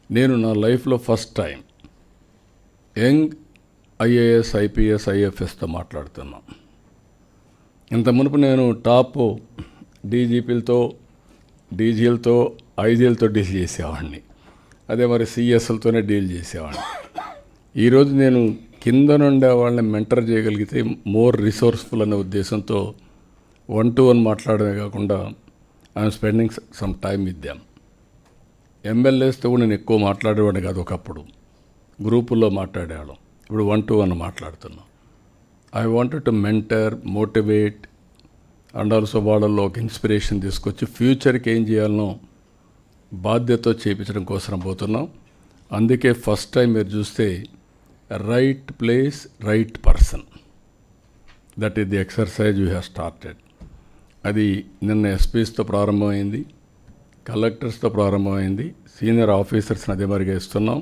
నేను నా లైఫ్లో first time young IAS, IPS, ఐఎఫ్ఎస్తో మాట్లాడుతున్నాను. ఇంత మునుపు నేను టాప్ డీజీపీలతో, డీజీలతో, ఐజీలతో డీల్ చేసేవాడిని. అదే మరి సిఎస్లతోనే డీల్ చేసేవాడిని. ఈరోజు నేను కింద నుండే వాళ్ళని మెంటర్ చేయగలిగితే మోర్ రిసోర్స్ఫుల్ అనే ఉద్దేశంతో 1-to-1 మాట్లాడమే కాకుండా I'm spending some time with them. ఎమ్మెల్యేస్తో కూడా నేను ఎక్కువ మాట్లాడేవాడిని కాదు. ఒకప్పుడు గ్రూపుల్లో మాట్లాడేవాళ్ళం, ఇప్పుడు 1-to-1 మాట్లాడుతున్నాం. I wanted to mentor, motivate and also వాళ్ళల్లో ఒక ఇన్స్పిరేషన్ తీసుకొచ్చి ఫ్యూచర్కి ఏం చేయాలనో బాధ్యతతో చేయించడం కోసం పోతున్నాం. అందుకే ఫస్ట్ టైం మీరు చూస్తే right place, right person, that is the exercise we have started. అది నిన్న ఎస్పీస్తో ప్రారంభమైంది, కలెక్టర్స్తో ప్రారంభమైంది, సీనియర్ ఆఫీసర్స్ని అదే మరిగా ఇస్తున్నాం.